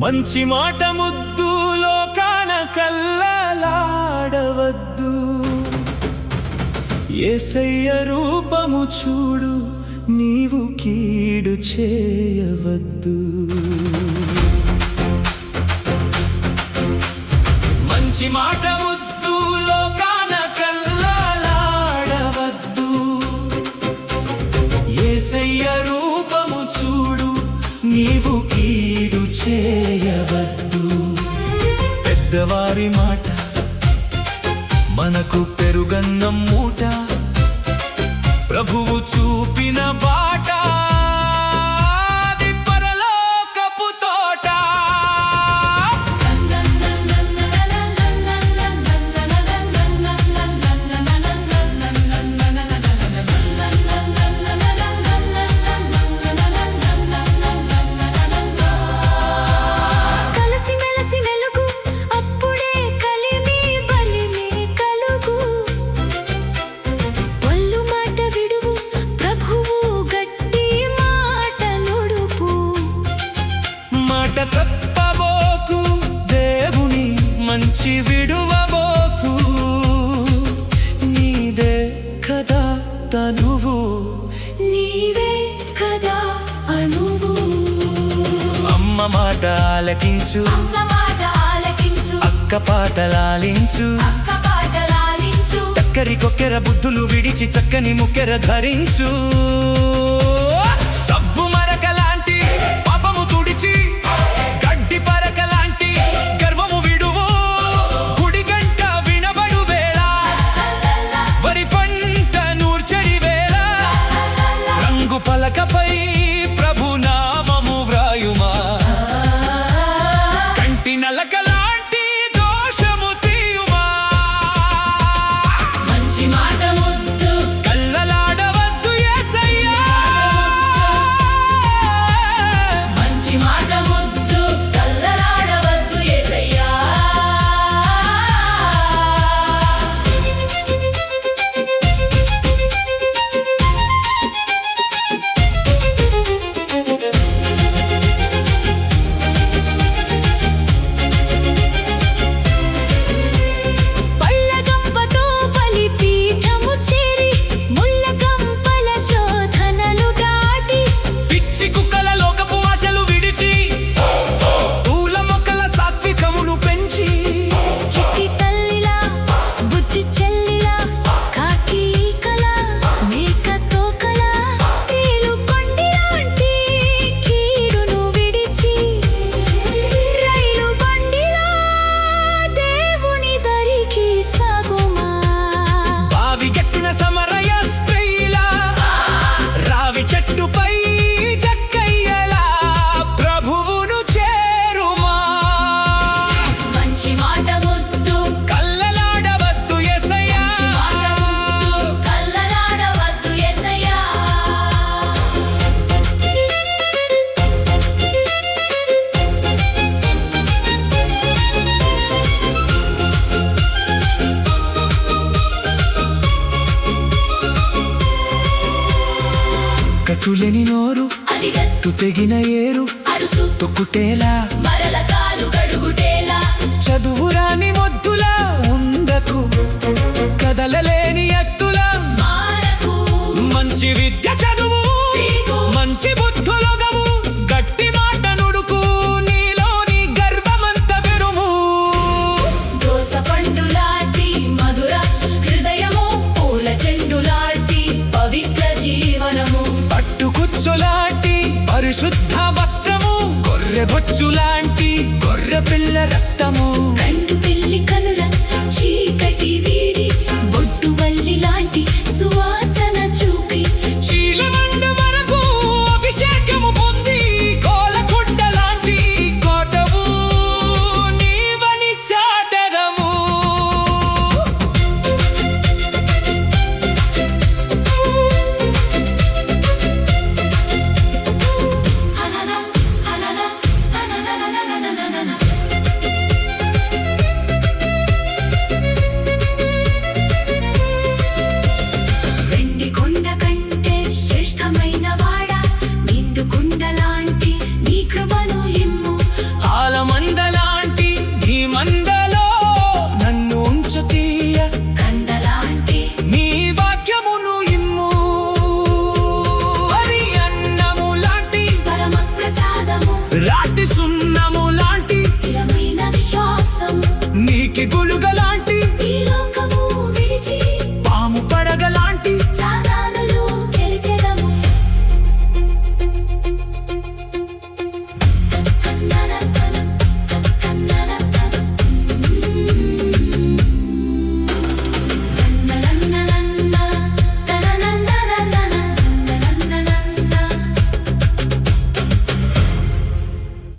మంచి మాట ముద్దు లోకాన కల్లలాడవద్దు, యేసయ్య రూపము చూడు నీవు కీడు చేయవద్దు. మంచి మాట ముద్దు లోకాన కల్లలాడవద్దు, యేసయ్య రూపము చూడు నీవు కీడు చేయవద్దు. పెద్దవారి మాట మనకు పెరుగన్నం మూట, ప్రభువు చూపిన బాట అది పరలోకపు తోట. తప్పబోకు దేవుని మంచి విడువబోకు, నీదే కదా తనువు, నీవే కదా అణువు. అమ్మ మాట ఆలకించు, అక్క పాటలాలించు, చక్కరి కొక్కెర బుద్ధులు విడిచి చక్కని ముక్కెర ధరించు. సబ్బు మరక లాంటి పాపము తుడిచి గడ్డి పరక లాంటి గర్వము విడువు, గుడి గంట వినబడు వేళ వరి పంట నూర్చడి వేళ, రంగు పలకపై ప్రభు నామము వ్రాయుమా, కంటి నలక లాంటి దోషము తీయుమా. మంచి మాట ముద్దు కల్లలాడవద్దు యేసయ్యా, మంచి మాట ముద్దు కల్లలాడవద్దు యేసయ్యా. పల్లగంపతో బలిపీఠము చేరి ముళ్ళ కంపల శోధనలు దాటి, పిచ్చి కుక్కల లోకపు ఆశలు విడిచి పూల మొక్కల సాత్వికమును పెంచి, చిట్టి తల్లిలా బుజ్జి చెల్లిలా కాకి కలా మేక తోకలా తేలు కొండి లాంటి కీడును విడిచి, రైలు బండిలా దేవుని దరికి సాగుమా. బావి గట్టున సమరయ స్త్రీలా, రావి చెట్టుపై జక్కయ్యలా ప్రభువును చేరుమా. మంచి మాట ముద్దు కల్లలాడవద్దు యేసయ్యా, మంచి మాట ముద్దు కల్లలాడవద్దు యేసయ్యా. కట్టులేని నోరు అడిగట్టు తెగిన ఏరు అడుసు తొక్కుటేలా, మరల కాలు గడుగుటేలా, చదువురాని మొద్దులా ఉండకు, కదలలేని ఎత్తులా మారకు మంచి విద్య చదువు, పీకు మంచి బుద్ధులొగవు, గట్టి మాట నుడుకు, నీలోని గర్వమంత విడుము. దోస పండులాంటి మధుర హృదయము, పూల చెండులాంటి పవిత్ర జీవనము, పట్టుకుచ్చులాంటి పరిశుద్ధ వస్త్రము, గొర్రె బొచ్చులాంటి గొర్రె పిల్ల రక్తము. రెండు పిల్లి కనుల చీకటివి పలికి గులుగలాంటి